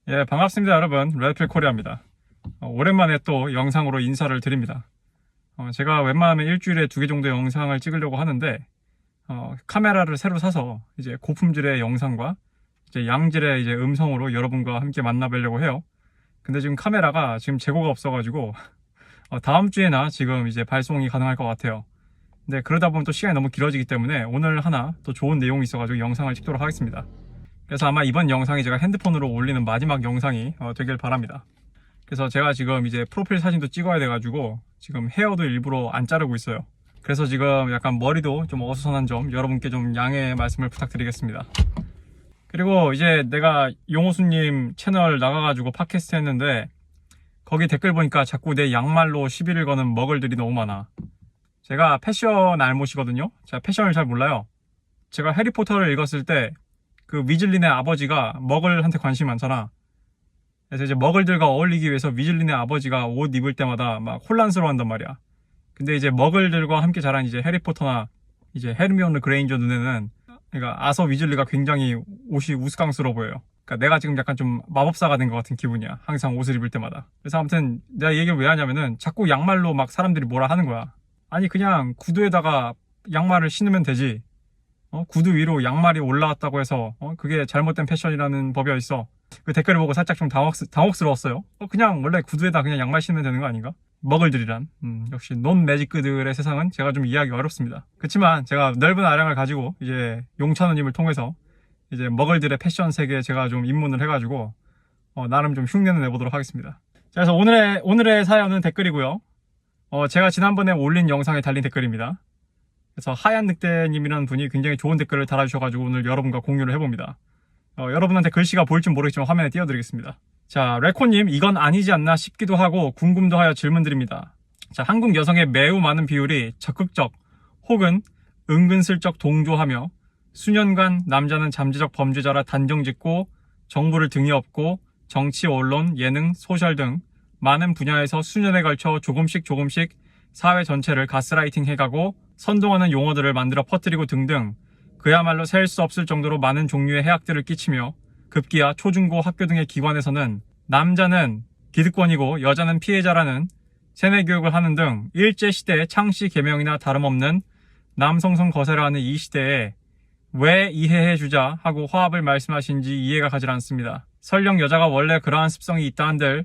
예, 반갑습니다, 여러분. 레드필 코리아입니다. 오랜만에 또 영상으로 인사를 드립니다. 제가 웬만하면 일주일에 2개 정도 영상을 찍으려고 하는데, 카메라를 새로 사서 이제 고품질의 영상과 이제 양질의 이제 음성으로 여러분과 함께 만나뵈려고 해요. 근데 지금 카메라가 지금 재고가 없어가지고, 다음 주에나 지금 이제 발송이 가능할 것 같아요. 근데 그러다 보면 또 시간이 너무 길어지기 때문에 오늘 하나 또 좋은 내용이 있어가지고 영상을 찍도록 하겠습니다. 그래서 아마 이번 영상이 제가 핸드폰으로 올리는 마지막 영상이 되길 바랍니다. 그래서 제가 지금 이제 프로필 사진도 찍어야 돼가지고 지금 헤어도 일부러 안 자르고 있어요. 그래서 지금 약간 머리도 좀 어수선한 점 여러분께 좀 양해의 말씀을 부탁드리겠습니다. 그리고 이제 내가 용호수님 채널 나가가지고 팟캐스트 했는데 거기 댓글 보니까 자꾸 내 양말로 시비를 거는 머글들이 너무 많아. 제가 패션 알못이거든요. 제가 패션을 잘 몰라요. 제가 해리포터를 읽었을 때 그 위즐린의 아버지가 머글한테 관심이 많잖아. 그래서 이제 머글들과 어울리기 위해서 위즐린의 아버지가 옷 입을 때마다 막 혼란스러워 한단 말이야. 근데 이제 머글들과 함께 자란 이제 해리포터나 이제 헤르미온느 그레인저 눈에는 그러니까 아서 위즐리가 굉장히 옷이 우스꽝스러워 보여요. 그러니까 내가 지금 약간 좀 마법사가 된 것 같은 기분이야. 항상 옷을 입을 때마다. 그래서 아무튼 내가 이 얘기를 왜 하냐면은 자꾸 양말로 막 사람들이 뭐라 하는 거야. 아니 그냥 구두에다가 양말을 신으면 되지. 구두 위로 양말이 올라왔다고 해서 그게 잘못된 패션이라는 법이 어딨어. 그 댓글을 보고 살짝 좀 당혹스러웠어요. 그냥 원래 구두에다 그냥 양말 신으면 되는 거 아닌가? 머글들이란 역시 논 매직그들의 세상은 제가 좀 이해하기 어렵습니다. 그렇지만 제가 넓은 아량을 가지고 이제 용찬호님을 통해서 이제 머글들의 패션 세계에 제가 좀 입문을 해가지고 나름 좀 흉내는 내보도록 하겠습니다. 자, 그래서 오늘의 사연은 댓글이고요. 제가 지난번에 올린 영상에 달린 댓글입니다. 그래서 하얀 늑대님이라는 분이 굉장히 좋은 댓글을 달아주셔가지고 오늘 여러분과 공유를 해봅니다. 여러분한테 글씨가 보일지 모르겠지만 화면에 띄워드리겠습니다. 자, 레코님, 이건 아니지 않나 싶기도 하고 궁금도 하여 질문드립니다. 자, 한국 여성의 매우 많은 비율이 적극적 혹은 은근슬쩍 동조하며 수년간 남자는 잠재적 범죄자라 단정짓고 정부를 등에 업고 정치, 언론, 예능, 소셜 등 많은 분야에서 수년에 걸쳐 조금씩 사회 전체를 가스라이팅 해가고 선동하는 용어들을 만들어 퍼뜨리고 등등 그야말로 셀 수 없을 정도로 많은 종류의 해악들을 끼치며 급기야 초중고 학교 등의 기관에서는 남자는 기득권이고 여자는 피해자라는 세뇌 교육을 하는 등 일제시대의 창씨 계명이나 다름없는 남성성 거세를 하는 이 시대에 왜 이해해주자 하고 화합을 말씀하신지 이해가 가질 않습니다. 설령 여자가 원래 그러한 습성이 있다 한들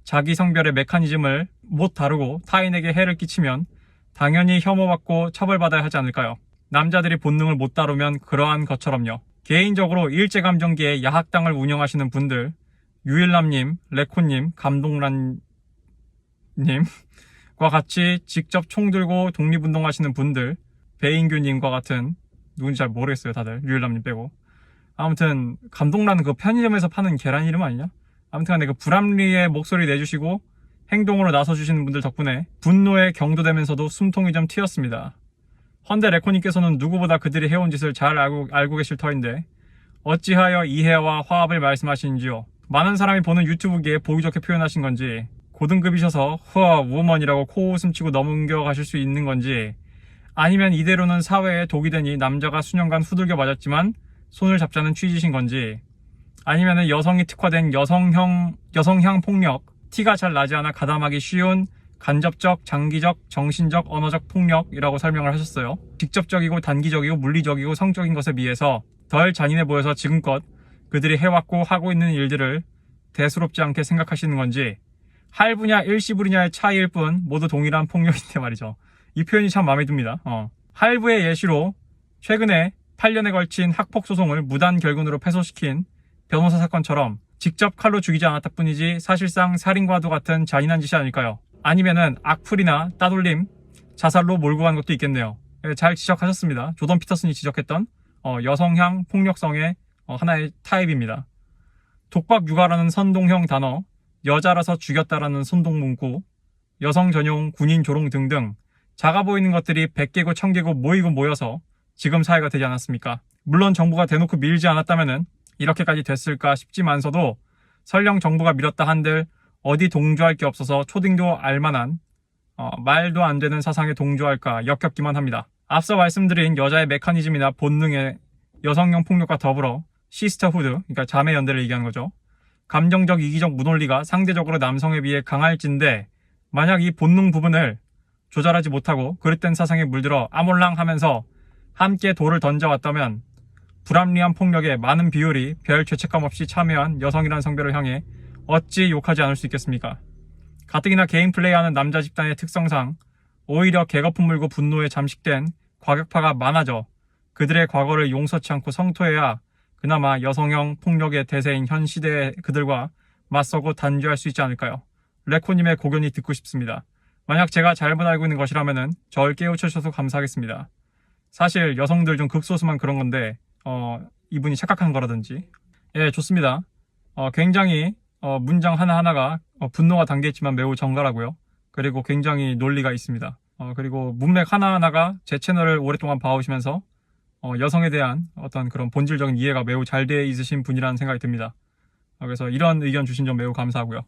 자기 성별의 메커니즘을 못 다루고 타인에게 해를 끼치면 당연히 혐오받고 처벌받아야 하지 않을까요? 남자들이 본능을 못 다루면 그러한 것처럼요. 개인적으로 일제감정기에 야학당을 운영하시는 분들, 유일남님, 레코님, 감동란님과 같이 직접 총 들고 독립운동하시는 분들, 배인규님과 같은 누군지 잘 모르겠어요 다들, 유일남님 빼고. 아무튼 감동란은 그 편의점에서 파는 계란 이름 아니냐? 아무튼 간에 그 불합리의 목소리 내주시고 행동으로 나서주시는 분들 덕분에 분노에 경도되면서도 숨통이 좀 튀었습니다. 헌데 레코님께서는 누구보다 그들이 해온 짓을 잘 알고 계실 터인데 어찌하여 이해와 화합을 말씀하시는지요? 많은 사람이 보는 유튜브기에 보기 좋게 표현하신 건지 고등급이셔서 후아 우먼이라고 코웃음 치고 넘겨가실 수 있는 건지 아니면 이대로는 사회에 독이 되니 남자가 수년간 후들겨 맞았지만 손을 잡자는 취지신 건지 아니면 여성이 특화된 여성향 폭력 티가 잘 나지 않아 가담하기 쉬운 간접적, 장기적, 정신적, 언어적 폭력이라고 설명을 하셨어요. 직접적이고 단기적이고 물리적이고 성적인 것에 비해서 덜 잔인해 보여서 지금껏 그들이 해왔고 하고 있는 일들을 대수롭지 않게 생각하시는 건지 할부냐 일시불이냐의 차이일 뿐 모두 동일한 폭력인데 말이죠. 이 표현이 참 마음에 듭니다. 할부의 예시로 최근에 8년에 걸친 학폭 소송을 무단 결근으로 패소시킨 변호사 사건처럼 직접 칼로 죽이지 않았다 뿐이지 사실상 살인과도 같은 잔인한 짓이 아닐까요? 아니면은 악플이나 따돌림, 자살로 몰고 간 것도 있겠네요. 잘 지적하셨습니다. 조던 피터슨이 지적했던 여성향 폭력성의 하나의 타입입니다. 독박 육아라는 선동형 단어, 여자라서 죽였다라는 선동 문구, 여성 전용 군인 조롱 등등 작아 보이는 것들이 100개고 1000개고 모이고 모여서 지금 사회가 되지 않았습니까? 물론 정부가 대놓고 밀지 않았다면은 이렇게까지 됐을까 싶지만서도 설령 정부가 밀었다 한들 어디 동조할 게 없어서 초딩도 알만한 말도 안 되는 사상에 동조할까 역겹기만 합니다. 앞서 말씀드린 여자의 메커니즘이나 본능의 여성형 폭력과 더불어 시스터후드, 그러니까 자매 연대를 얘기하는 거죠. 감정적 이기적 무논리가 상대적으로 남성에 비해 강할진데 만약 이 본능 부분을 조절하지 못하고 그릇된 사상에 물들어 아몰랑 하면서 함께 돌을 던져왔다면 불합리한 폭력에 많은 비율이 별 죄책감 없이 참여한 여성이란 성별을 향해 어찌 욕하지 않을 수 있겠습니까? 가뜩이나 개인 플레이하는 남자 집단의 특성상 오히려 개거품 물고 분노에 잠식된 과격파가 많아져 그들의 과거를 용서치 않고 성토해야 그나마 여성형 폭력의 대세인 현 시대의 그들과 맞서고 단죄할 수 있지 않을까요? 레코님의 고견이 듣고 싶습니다. 만약 제가 잘못 알고 있는 것이라면 절 깨우쳐주셔서 감사하겠습니다. 사실 여성들 중 극소수만 그런 건데 이분이 착각한 거라든지. 예, 좋습니다. 굉장히 문장 하나하나가 분노가 담겨있지만 매우 정갈하고요. 그리고 굉장히 논리가 있습니다. 그리고 문맥 하나하나가 제 채널을 오랫동안 봐오시면서 여성에 대한 어떤 그런 본질적인 이해가 매우 잘 되어 있으신 분이라는 생각이 듭니다. 그래서 이런 의견 주신 점 매우 감사하고요.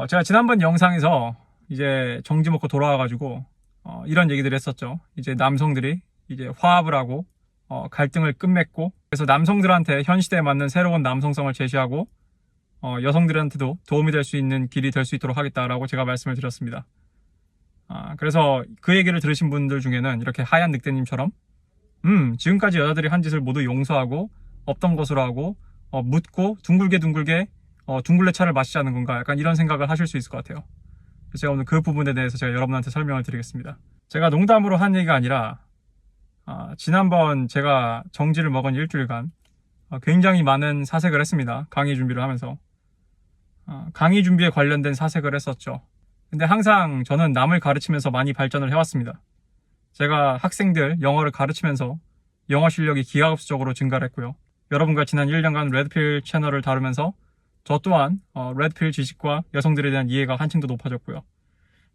제가 지난번 영상에서 이제 정지 먹고 돌아와가지고 이런 얘기들을 했었죠. 이제 남성들이 이제 화합을 하고 갈등을 끝맺고 그래서 남성들한테 현 시대에 맞는 새로운 남성성을 제시하고 여성들한테도 도움이 될 수 있는 길이 될 수 있도록 하겠다라고 제가 말씀을 드렸습니다. 그래서 그 얘기를 들으신 분들 중에는 이렇게 하얀 늑대님처럼 지금까지 여자들이 한 짓을 모두 용서하고 없던 것으로 하고 묻고 둥글게 둥글레차를 마시자는 건가 약간 이런 생각을 하실 수 있을 것 같아요. 그래서 제가 오늘 그 부분에 대해서 제가 여러분한테 설명을 드리겠습니다. 제가 농담으로 한 얘기가 아니라 지난번 제가 정지를 먹은 일주일간 굉장히 많은 사색을 했습니다. 강의 준비를 하면서 강의 준비에 관련된 사색을 했었죠. 근데 항상 저는 남을 가르치면서 많이 발전을 해왔습니다. 제가 학생들 영어를 가르치면서 영어 실력이 기하급수적으로 증가를 했고요. 여러분과 지난 1년간 레드필 채널을 다루면서 저 또한 레드필 지식과 여성들에 대한 이해가 한층 더 높아졌고요.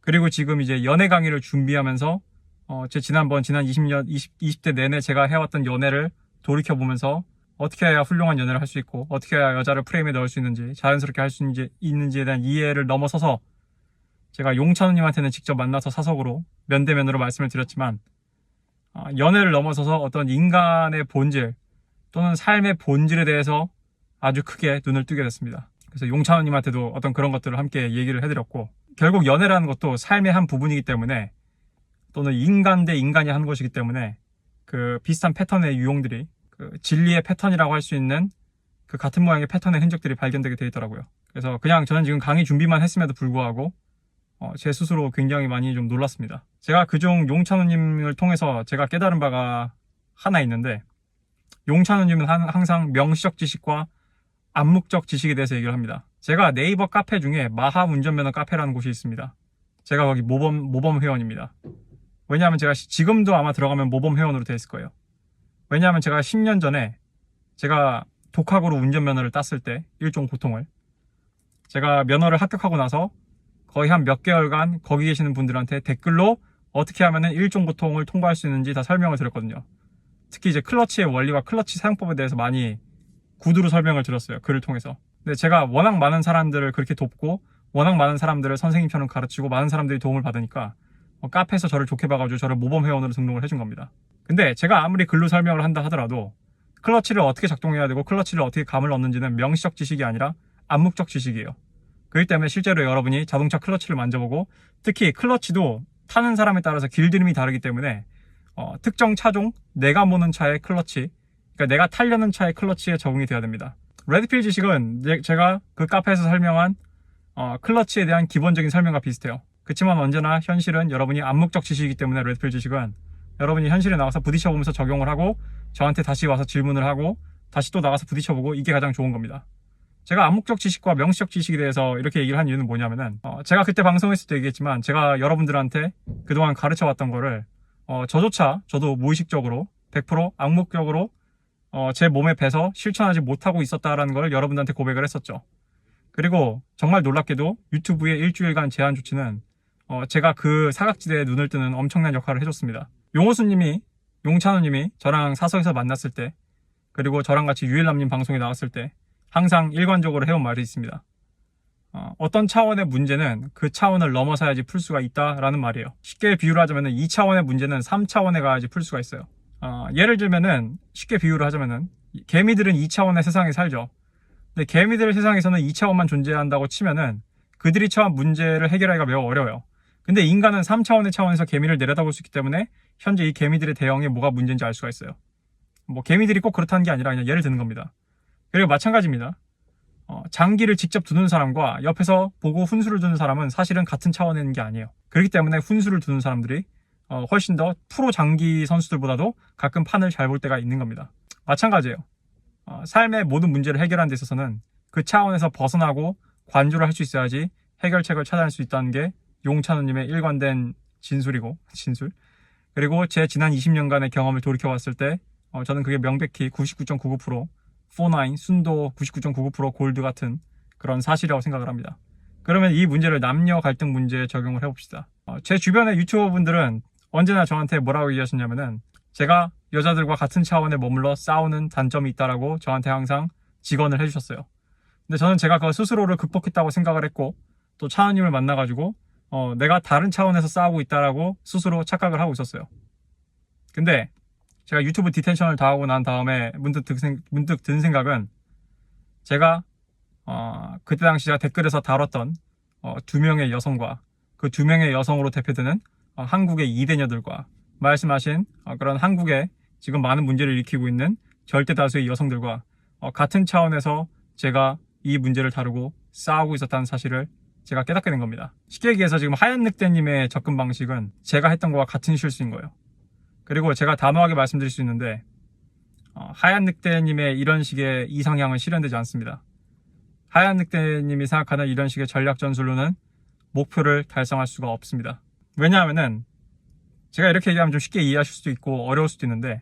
그리고 지금 이제 연애 강의를 준비하면서 지난 20대 내내 제가 해왔던 연애를 돌이켜보면서 어떻게 해야 훌륭한 연애를 할 수 있고 어떻게 해야 여자를 프레임에 넣을 수 있는지 자연스럽게 할 수 있는지에 대한 이해를 넘어서서 제가 용찬우님한테는 직접 만나서 사석으로 면대면으로 말씀을 드렸지만 연애를 넘어서서 어떤 인간의 본질 또는 삶의 본질에 대해서 아주 크게 눈을 뜨게 됐습니다. 그래서 용찬우님한테도 어떤 그런 것들을 함께 얘기를 해드렸고 결국 연애라는 것도 삶의 한 부분이기 때문에 또는 인간 대 인간이 하는 것이기 때문에 그 비슷한 패턴의 유형들이 그 진리의 패턴이라고 할 수 있는 그 같은 모양의 패턴의 흔적들이 발견되게 되어 있더라고요. 그래서 그냥 저는 지금 강의 준비만 했음에도 불구하고 제 스스로 굉장히 많이 좀 놀랐습니다. 제가 그중 용찬우님을 통해서 제가 깨달은 바가 하나 있는데 용찬우님은 항상 명시적 지식과 암묵적 지식에 대해서 얘기를 합니다. 제가 네이버 카페 중에 마하 운전면허 카페라는 곳이 있습니다. 제가 거기 모범 회원입니다. 왜냐하면 제가 지금도 아마 들어가면 모범 회원으로 되어 있을 거예요. 왜냐하면 제가 10년 전에 제가 독학으로 운전면허를 땄을 때 일종 고통을 제가 면허를 합격하고 나서 거의 한 몇 개월간 거기 계시는 분들한테 댓글로 어떻게 하면은 일종 고통을 통과할 수 있는지 다 설명을 드렸거든요. 특히 이제 클러치의 원리와 클러치 사용법에 대해서 많이 구두로 설명을 드렸어요. 글을 통해서. 근데 제가 워낙 많은 사람들을 그렇게 돕고 워낙 많은 사람들을 선생님처럼 가르치고 많은 사람들이 도움을 받으니까 카페에서 저를 좋게 봐가지고 저를 모범 회원으로 등록을 해준 겁니다. 근데 제가 아무리 글로 설명을 한다 하더라도 클러치를 어떻게 작동해야 되고 클러치를 어떻게 감을 넣는지는 명시적 지식이 아니라 암묵적 지식이에요. 그렇기 때문에 실제로 여러분이 자동차 클러치를 만져보고 특히 클러치도 타는 사람에 따라서 길들임이 다르기 때문에 특정 차종 내가 모는 차의 클러치 그러니까 내가 타려는 차의 클러치에 적응이 돼야 됩니다. 레드필 지식은 제가 그 카페에서 설명한 클러치에 대한 기본적인 설명과 비슷해요. 그렇지만 언제나 현실은 여러분이 암묵적 지식이기 때문에 레드필 지식은 여러분이 현실에 나가서 부딪혀보면서 적용을 하고 저한테 다시 와서 질문을 하고 다시 또 나가서 부딪혀보고 이게 가장 좋은 겁니다. 제가 암묵적 지식과 명시적 지식에 대해서 이렇게 얘기를 한 이유는 뭐냐면은 제가 그때 방송했을 때 얘기했지만 제가 여러분들한테 그동안 가르쳐왔던 거를 저도 무의식적으로 100% 암묵적으로 제 몸에 배서 실천하지 못하고 있었다라는 걸 여러분들한테 고백을 했었죠. 그리고 정말 놀랍게도 유튜브의 일주일간 제한 조치는 제가 그 사각지대에 눈을 뜨는 엄청난 역할을 해줬습니다. 용찬우님이 저랑 사석에서 만났을 때 그리고 저랑 같이 유일남님 방송에 나왔을 때 항상 일관적으로 해온 말이 있습니다. 어떤 차원의 문제는 그 차원을 넘어서야지 풀 수가 있다라는 말이에요. 쉽게 비유를 하자면 2차원의 문제는 3차원에 가야지 풀 수가 있어요. 예를 들면은 쉽게 비유를 하자면은 개미들은 2차원의 세상에 살죠. 근데 개미들 세상에서는 2차원만 존재한다고 치면은 그들이 처한 문제를 해결하기가 매우 어려워요. 근데 인간은 3차원의 차원에서 개미를 내려다볼 수 있기 때문에 현재 이 개미들의 대응에 뭐가 문제인지 알 수가 있어요. 뭐 개미들이 꼭 그렇다는 게 아니라 그냥 예를 드는 겁니다. 그리고 마찬가지입니다. 장기를 직접 두는 사람과 옆에서 보고 훈수를 두는 사람은 사실은 같은 차원에 있는 게 아니에요. 그렇기 때문에 훈수를 두는 사람들이 훨씬 더 프로 장기 선수들보다도 가끔 판을 잘 볼 때가 있는 겁니다. 마찬가지예요. 삶의 모든 문제를 해결하는 데 있어서는 그 차원에서 벗어나고 관조를 할 수 있어야지 해결책을 찾아낼 수 있다는 게 용찬호님의 일관된 진술. 그리고 제 지난 20년간의 경험을 돌이켜봤을 때 저는 그게 명백히 99.99% 49 순도 99.99% 골드 같은 그런 사실이라고 생각을 합니다. 그러면 이 문제를 남녀 갈등 문제에 적용을 해봅시다. 제 주변의 유튜버 분들은 언제나 저한테 뭐라고 얘기하셨냐면은 제가 여자들과 같은 차원에 머물러 싸우는 단점이 있다라고 저한테 항상 직언을 해주셨어요. 근데 저는 제가 그 스스로를 극복했다고 생각을 했고 또 차은님을 만나가지고 내가 다른 차원에서 싸우고 있다라고 스스로 착각을 하고 있었어요. 근데 제가 유튜브 디텐션을 다 하고 난 다음에 문득 든 생각은 제가 그때 당시 제가 댓글에서 다뤘던 2명의 여성과 그 2명의 여성으로 대표되는 한국의 이대녀들과 말씀하신 그런 한국에 지금 많은 문제를 일으키고 있는 절대 다수의 여성들과 같은 차원에서 제가 이 문제를 다루고 싸우고 있었다는 사실을 제가 깨닫게 된 겁니다. 쉽게 얘기해서 지금 하얀 늑대님의 접근 방식은 제가 했던 거와 같은 실수인 거예요. 그리고 제가 단호하게 말씀드릴 수 있는데 하얀 늑대님의 이런 식의 이상향은 실현되지 않습니다. 하얀 늑대님이 생각하는 이런 식의 전략 전술로는 목표를 달성할 수가 없습니다. 왜냐하면은 제가 이렇게 얘기하면 좀 쉽게 이해하실 수도 있고 어려울 수도 있는데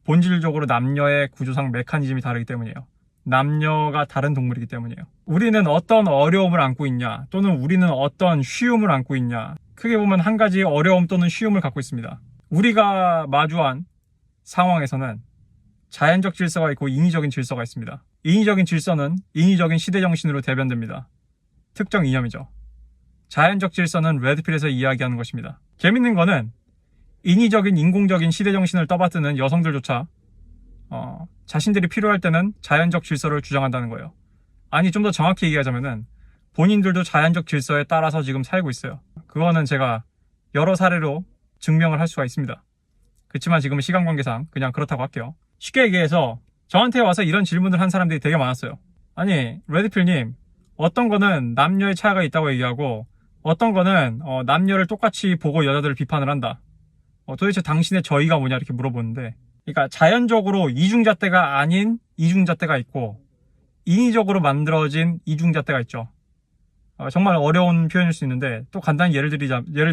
본질적으로 남녀의 구조상 메커니즘이 다르기 때문이에요. 남녀가 다른 동물이기 때문이에요. 우리는 어떤 어려움을 안고 있냐 또는 우리는 어떤 쉬움을 안고 있냐, 크게 보면 한 가지 어려움 또는 쉬움을 갖고 있습니다. 우리가 마주한 상황에서는 자연적 질서가 있고 인위적인 질서가 있습니다. 인위적인 질서는 인위적인 시대정신으로 대변됩니다. 특정 이념이죠. 자연적 질서는 레드필에서 이야기하는 것입니다. 재밌는 거는 인위적인 인공적인 시대정신을 떠받드는 여성들조차 자신들이 필요할 때는 자연적 질서를 주장한다는 거예요. 아니, 좀 더 정확히 얘기하자면은 본인들도 자연적 질서에 따라서 지금 살고 있어요. 그거는 제가 여러 사례로 증명을 할 수가 있습니다. 그렇지만 지금은 시간 관계상 그냥 그렇다고 할게요. 쉽게 얘기해서 저한테 와서 이런 질문을 한 사람들이 되게 많았어요. 아니, 레드필님, 어떤 거는 남녀의 차이가 있다고 얘기하고 어떤 거는 남녀를 똑같이 보고 여자들을 비판을 한다. 도대체 당신의 저의가 뭐냐 이렇게 물어보는데, 그러니까 자연적으로 이중잣대가 아닌 이중잣대가 있고 인위적으로 만들어진 이중잣대가 있죠. 정말 어려운 표현일 수 있는데 또 간단히 예를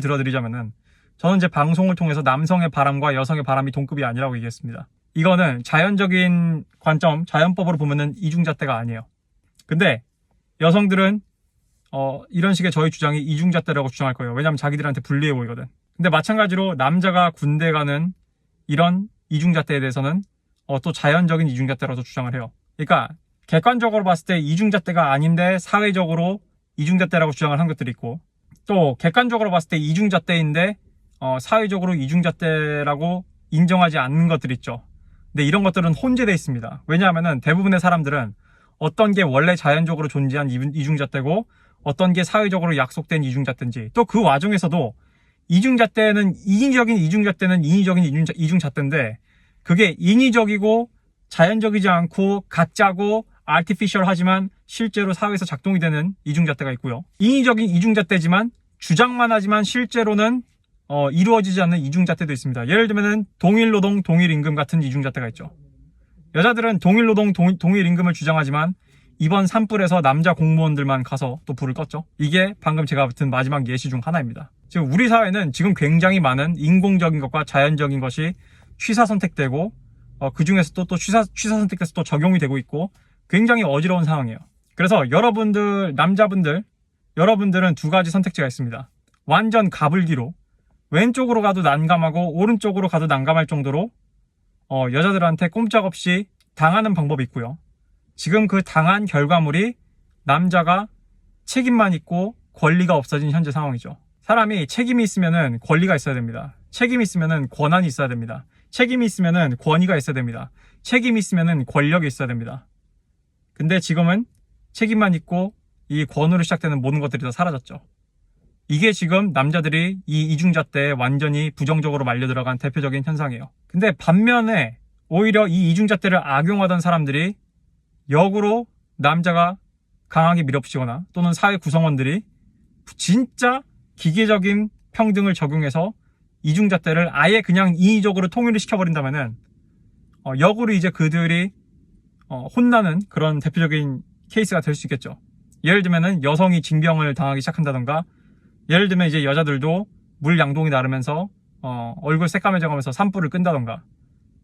들어드리자면은 저는 제 방송을 통해서 남성의 바람과 여성의 바람이 동급이 아니라고 얘기했습니다. 이거는 자연적인 관점, 자연법으로 보면은 이중잣대가 아니에요. 근데 여성들은 이런 식의 저희 주장이 이중잣대라고 주장할 거예요. 왜냐하면 자기들한테 불리해 보이거든. 근데 마찬가지로 남자가 군대 가는 이런 이중잣대에 대해서는 또 자연적인 이중잣대라고 주장을 해요. 그러니까 객관적으로 봤을 때 이중잣대가 아닌데 사회적으로 이중잣대라고 주장을 한 것들이 있고, 또 객관적으로 봤을 때 이중잣대인데 사회적으로 이중잣대라고 인정하지 않는 것들이 있죠. 근데 이런 것들은 혼재되어 있습니다. 왜냐하면 대부분의 사람들은 어떤 게 원래 자연적으로 존재한 이중잣대고 어떤 게 사회적으로 약속된 이중잣대인지, 또 그 와중에서도 이중잣대는 인위적인 이중잣대인데 그게 인위적이고 자연적이지 않고 가짜고 아티피셜하지만 실제로 사회에서 작동이 되는 이중잣대가 있고요. 인위적인 이중잣대지만 주장만 하지만 실제로는 이루어지지 않는 이중잣대도 있습니다. 예를 들면 동일노동 동일임금 같은 이중잣대가 있죠. 여자들은 동일노동 동일임금을 주장하지만 이번 산불에서 남자 공무원들만 가서 또 불을 껐죠. 이게 방금 제가 든 마지막 예시 중 하나입니다. 지금 우리 사회는 지금 굉장히 많은 인공적인 것과 자연적인 것이 취사선택되고 그 중에서 또 취사선택돼서 또 적용이 되고 있고 굉장히 어지러운 상황이에요. 그래서 남자분들 여러분들은 두 가지 선택지가 있습니다. 완전 가불기로 왼쪽으로 가도 난감하고 오른쪽으로 가도 난감할 정도로 여자들한테 꼼짝없이 당하는 방법이 있고요. 지금 그 당한 결과물이 남자가 책임만 있고 권리가 없어진 현재 상황이죠. 사람이 책임이 있으면은 권리가 있어야 됩니다. 책임이 있으면은 권한이 있어야 됩니다. 책임이 있으면은 권위가 있어야 됩니다. 책임이 있으면은 권력이 있어야 됩니다. 근데 지금은 책임만 있고 이 권으로 시작되는 모든 것들이 다 사라졌죠. 이게 지금 남자들이 이 이중잣대에 완전히 부정적으로 말려 들어간 대표적인 현상이에요. 근데 반면에 오히려 이 이중잣대를 악용하던 사람들이 역으로 남자가 강하게 밀어붙이거나 또는 사회 구성원들이 진짜 기계적인 평등을 적용해서 이중잣대를 아예 그냥 인위적으로 통일을 시켜버린다면은 역으로 이제 그들이 혼나는 그런 대표적인 케이스가 될 수 있겠죠. 예를 들면은 여성이 징병을 당하기 시작한다던가, 예를 들면 이제 여자들도 물 양동이 나르면서 얼굴 새까매져가면서 산불을 끈다던가,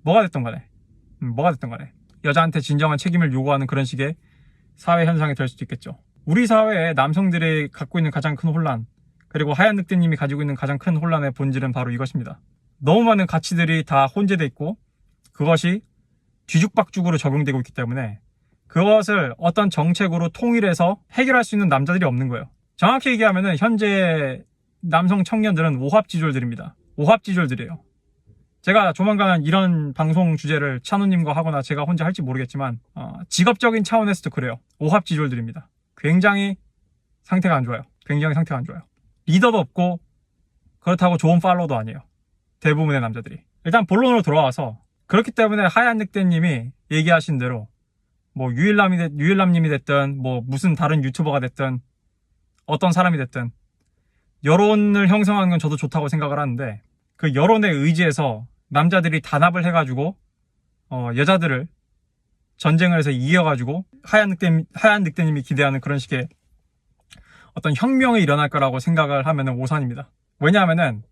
뭐가 됐던 간에 여자한테 진정한 책임을 요구하는 그런 식의 사회 현상이 될 수도 있겠죠. 우리 사회에 남성들이 갖고 있는 가장 큰 혼란, 그리고 하얀 늑대님이 가지고 있는 가장 큰 혼란의 본질은 바로 이것입니다. 너무 많은 가치들이 다 혼재돼 있고 그것이 뒤죽박죽으로 적용되고 있기 때문에 그것을 어떤 정책으로 통일해서 해결할 수 있는 남자들이 없는 거예요. 정확히 얘기하면은 현재 남성 청년들은 오합지졸들입니다. 오합지졸들이에요. 제가 조만간 이런 방송 주제를 찬우님과 하거나 제가 혼자 할지 모르겠지만 직업적인 차원에서도 그래요. 오합지졸들입니다. 굉장히 상태가 안 좋아요. 리더도 없고 그렇다고 좋은 팔로워도 아니에요. 대부분의 남자들이. 일단 본론으로 돌아와서, 그렇기 때문에 하얀 늑대님이 얘기하신 대로 뭐 유일남님이 됐든 뭐 무슨 다른 유튜버가 됐든 어떤 사람이 됐든 여론을 형성하는 건 저도 좋다고 생각을 하는데, 그 여론에 의지해서 남자들이 단합을 해가지고 여자들을 전쟁을 해서 이겨가지고 하얀 늑대님이 기대하는 그런 식의 어떤 혁명이 일어날 거라고 생각을 하면은 오산입니다. 왜냐하면은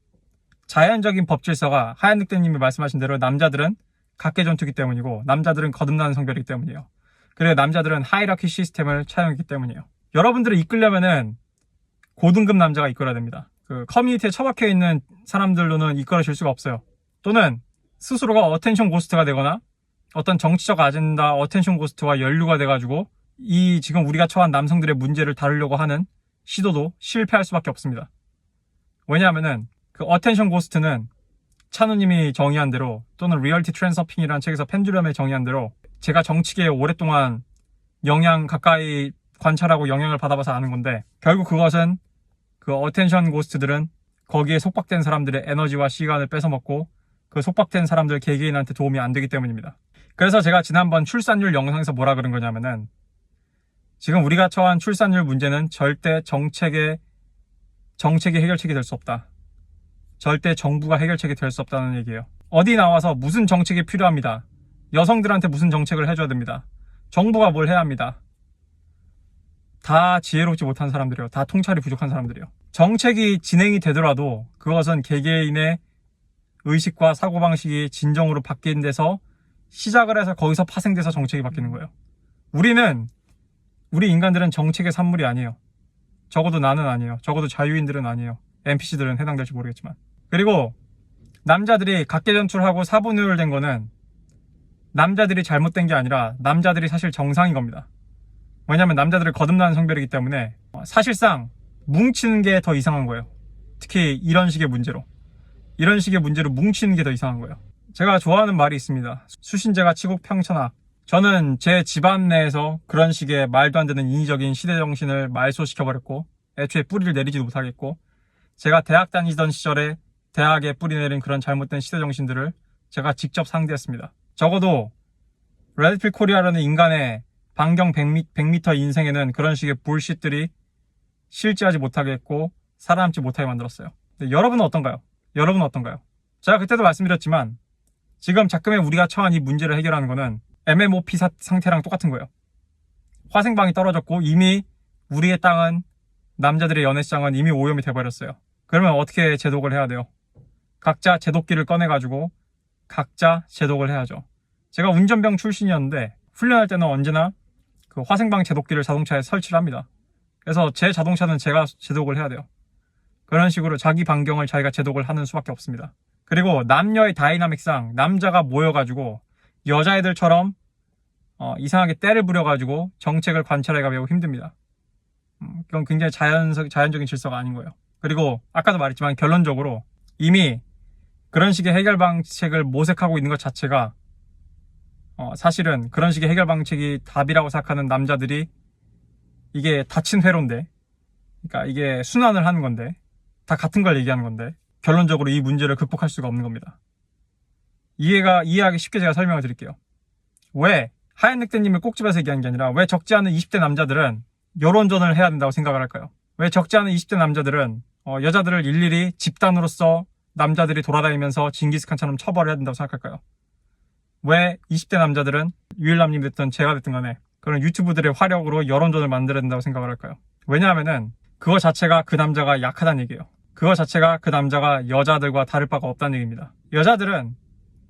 자연적인 법질서가 하얀 늑대님이 말씀하신 대로 남자들은 각계전투기 때문이고 남자들은 거듭나는 성별이기 때문이에요. 그리고 남자들은 하이라키 시스템을 차용했기 때문이에요. 여러분들을 이끌려면은 고등급 남자가 이끌어야 됩니다. 그 커뮤니티에 처박혀 있는 사람들로는 이끌어질 수가 없어요. 또는 스스로가 어텐션 고스트가 되거나 어떤 정치적 아젠다 어텐션 고스트와 연루가 돼가지고 이 지금 우리가 처한 남성들의 문제를 다루려고 하는 시도도 실패할 수밖에 없습니다. 왜냐하면은 그 어텐션 고스트는 찬우님이 정의한 대로, 또는 리얼티 트랜서핑이라는 책에서 펜듈럼에 정의한 대로, 제가 정치계에 오랫동안 가까이 관찰하고 영향을 받아봐서 아는 건데, 결국 그것은 그 어텐션 고스트들은 거기에 속박된 사람들의 에너지와 시간을 뺏어먹고 그 속박된 사람들 개개인한테 도움이 안 되기 때문입니다. 그래서 제가 지난번 출산율 영상에서 뭐라 그런 거냐면은, 지금 우리가 처한 출산율 문제는 절대 정책이 해결책이 될 수 없다. 절대 정부가 해결책이 될 수 없다는 얘기예요. 어디 나와서 무슨 정책이 필요합니다. 여성들한테 무슨 정책을 해줘야 됩니다. 정부가 뭘 해야 합니다. 다 지혜롭지 못한 사람들이에요. 다 통찰이 부족한 사람들이에요. 정책이 진행이 되더라도 그것은 개개인의 의식과 사고방식이 진정으로 바뀐 데서 시작을 해서 거기서 파생돼서 정책이 바뀌는 거예요. 우리 인간들은 정책의 산물이 아니에요. 적어도 나는 아니에요. 적어도 자유인들은 아니에요. NPC들은 해당될지 모르겠지만. 그리고 남자들이 각계전투를 사분율된 거는 남자들이 잘못된 게 아니라 남자들이 사실 정상인 겁니다. 왜냐면 남자들을 거듭나는 성별이기 때문에 사실상 뭉치는 게 더 이상한 거예요. 특히 이런 식의 문제로 뭉치는 게 더 이상한 거예요. 제가 좋아하는 말이 있습니다. 수신제가 치국평천하. 저는 제 집안 내에서 그런 식의 말도 안 되는 인위적인 시대정신을 말소시켜버렸고 애초에 뿌리를 내리지도 못하겠고, 제가 대학 다니던 시절에 대학에 뿌리 내린 그런 잘못된 시대정신들을 제가 직접 상대했습니다. 적어도 레드필 코리아라는 인간의 반경 100m 인생에는 그런 식의 불쉿들이 실제하지 못하게 했고 살아남지 못하게 만들었어요. 근데 여러분은 어떤가요? 제가 그때도 말씀드렸지만 지금 작금에 우리가 처한 이 문제를 해결하는 거는 MMOP 상태랑 똑같은 거예요. 화생방이 떨어졌고 이미 우리의 땅은, 남자들의 연애시장은 이미 오염이 돼버렸어요. 그러면 어떻게 제독을 해야 돼요? 각자 제독기를 꺼내가지고 각자 제독을 해야죠. 제가 운전병 출신이었는데 훈련할 때는 언제나 그 화생방 제독기를 자동차에 설치를 합니다. 그래서 제 자동차는 제가 제독을 해야 돼요. 그런 식으로 자기 반경을 자기가 제독을 하는 수밖에 없습니다. 그리고 남녀의 다이나믹상 남자가 모여가지고 여자애들처럼 이상하게 때를 부려가지고 정책을 관찰하기가 매우 힘듭니다. 그건 굉장히 자연적인 질서가 아닌 거예요. 그리고 아까도 말했지만 결론적으로 이미 그런 식의 해결 방식을 모색하고 있는 것 자체가 사실은 그런 식의 해결 방식이 답이라고 생각하는 남자들이 이게 닫힌 회로인데, 그러니까 이게 순환을 하는 건데, 다 같은 걸 얘기하는 건데, 결론적으로 이 문제를 극복할 수가 없는 겁니다. 이해하기 쉽게 제가 설명을 드릴게요. 왜 하얀 늑대님을 꼭 집어서 얘기하는 게 아니라 왜 적지 않은 20대 남자들은 여론전을 해야 된다고 생각을 할까요? 왜 적지 않은 20대 남자들은 여자들을 일일이 집단으로서 남자들이 돌아다니면서 징기스칸처럼 처벌해야 된다고 생각할까요? 왜 20대 남자들은 유일남님 됐든 제가 됐든 간에 그런 유튜브들의 화력으로 여론전을 만들어야 된다고 생각을 할까요? 왜냐하면은 그거 자체가 그 남자가 약하다는 얘기예요. 그거 자체가 그 남자가 여자들과 다를 바가 없다는 얘기입니다. 여자들은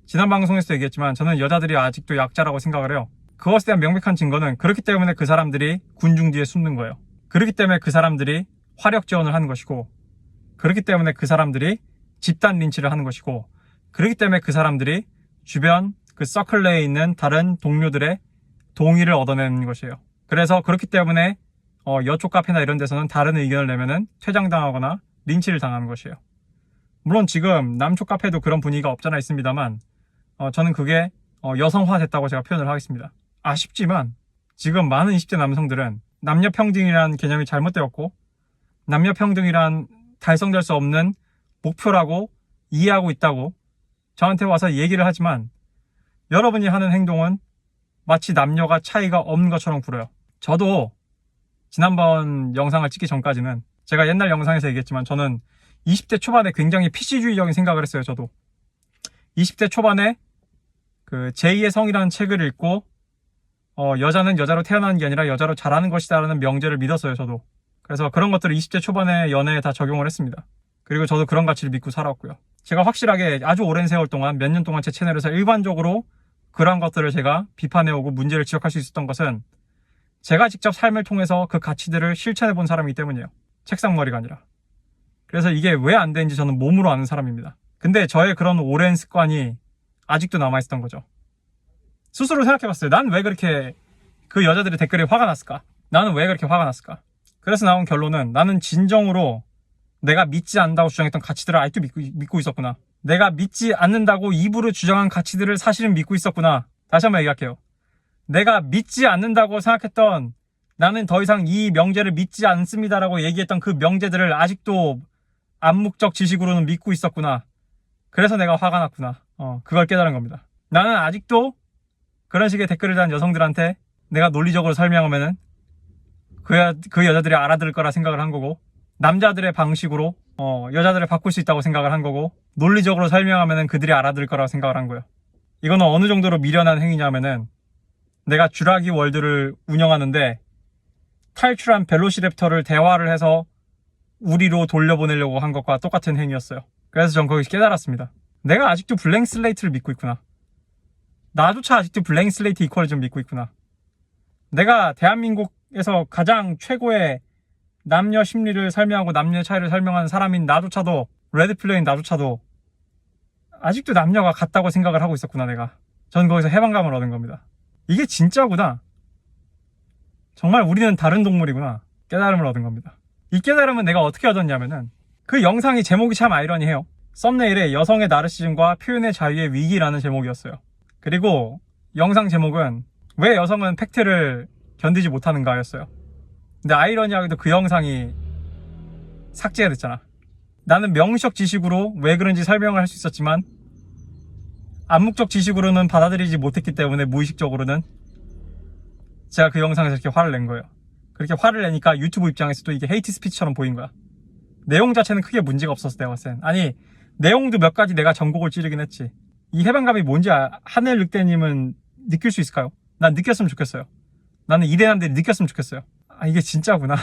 지난 방송에서도 얘기했지만 저는 여자들이 아직도 약자라고 생각을 해요. 그것에 대한 명백한 증거는 그렇기 때문에 그 사람들이 군중 뒤에 숨는 거예요. 그렇기 때문에 그 사람들이 화력 지원을 하는 것이고, 그렇기 때문에 그 사람들이 집단 린치를 하는 것이고, 그렇기 때문에 그 사람들이 주변 그 서클 내에 있는 다른 동료들의 동의를 얻어내는 것이에요. 그래서 그렇기 때문에 여쪽 카페나 이런 데서는 다른 의견을 내면은 퇴장당하거나 린치를 당하는 것이에요. 물론 지금 남쪽 카페도 그런 분위기가 없잖아 있습니다만 저는 그게 여성화됐다고 제가 표현을 하겠습니다. 아쉽지만 지금 많은 20대 남성들은 남녀평등이라는 개념이 잘못되었고, 남녀평등이란 달성될 수 없는 목표라고 이해하고 있다고 저한테 와서 얘기를 하지만, 여러분이 하는 행동은 마치 남녀가 차이가 없는 것처럼 굴어요. 저도 지난번 영상을 찍기 전까지는, 제가 옛날 영상에서 얘기했지만 저는 20대 초반에 굉장히 PC주의적인 생각을 했어요. 저도 20대 초반에 그 제2의 성이라는 책을 읽고 여자는 여자로 태어나는 게 아니라 여자로 자라는 것이다라는 명제를 믿었어요. 저도. 그래서 그런 것들을 20대 초반에 연애에 다 적용을 했습니다. 그리고 저도 그런 가치를 믿고 살았고요. 제가 확실하게 아주 오랜 세월 동안, 몇 년 동안 제 채널에서 일반적으로 그런 것들을 제가 비판해오고 문제를 지적할 수 있었던 것은 제가 직접 삶을 통해서 그 가치들을 실천해 본 사람이기 때문이에요. 책상머리가 아니라. 그래서 이게 왜 안 되는지 저는 몸으로 아는 사람입니다. 근데 저의 그런 오랜 습관이 아직도 남아있었던 거죠. 스스로 생각해봤어요. 난 왜 그렇게 그 여자들의 댓글에 화가 났을까? 나는 왜 그렇게 화가 났을까? 그래서 나온 결론은, 나는 진정으로 내가 믿지 않는다고 주장했던 가치들을 아직도 믿고 있었구나. 내가 믿지 않는다고 입으로 주장한 가치들을 사실은 믿고 있었구나. 다시 한번 얘기할게요. 내가 믿지 않는다고 생각했던, 나는 더 이상 이 명제를 믿지 않습니다라고 얘기했던 그 명제들을 아직도 암묵적 지식으로는 믿고 있었구나. 그래서 내가 화가 났구나. 그걸 깨달은 겁니다. 나는 아직도 그런 식의 댓글을 단 여성들한테 내가 논리적으로 설명하면은 그 여자들이 알아들을 거라 생각을 한 거고, 남자들의 방식으로 여자들을 바꿀 수 있다고 생각을 한 거고, 논리적으로 설명하면은 그들이 알아들을 거라고 생각을 한 거예요. 이거는 어느 정도로 미련한 행위냐면은, 내가 쥬라기 월드를 운영하는데 탈출한 벨로시랩터를 대화를 해서 우리로 돌려보내려고 한 것과 똑같은 행위였어요. 그래서 전 거기서 깨달았습니다. 내가 아직도 블랭 슬레이트를 믿고 있구나. 나조차 아직도 블랭 슬레이트 이퀄리즘을 믿고 있구나. 내가 대한민국에서 가장 최고의 남녀 심리를 설명하고 남녀의 차이를 설명하는 사람인 나조차도, 레드필러인 나조차도 아직도 남녀가 같다고 생각을 하고 있었구나. 내가. 전 거기서 해방감을 얻은 겁니다. 이게 진짜구나. 정말 우리는 다른 동물이구나. 깨달음을 얻은 겁니다. 이 깨달음은 내가 어떻게 얻었냐면은, 그 영상이 제목이 참 아이러니해요. 썸네일에 여성의 나르시즘과 표현의 자유의 위기라는 제목이었어요. 그리고 영상 제목은 왜 여성은 팩트를 견디지 못하는가 였어요. 근데 아이러니하게도 그 영상이 삭제가 됐잖아. 나는 명시적 지식으로 왜 그런지 설명을 할 수 있었지만 암묵적 지식으로는 받아들이지 못했기 때문에 무의식적으로는 제가 그 영상에서 이렇게 화를 낸 거예요. 그렇게 화를 내니까 유튜브 입장에서도 이게 헤이트 스피치처럼 보인 거야. 내용 자체는 크게 문제가 없었어. 내가 봤을 땐. 아니, 내용도 몇 가지 내가 전곡을 찌르긴 했지. 이 해방감이 뭔지 하늘 늑대님은 느낄 수 있을까요? 난 느꼈으면 좋겠어요. 나는 이대남들이 느꼈으면 좋겠어요. 아, 이게 진짜구나.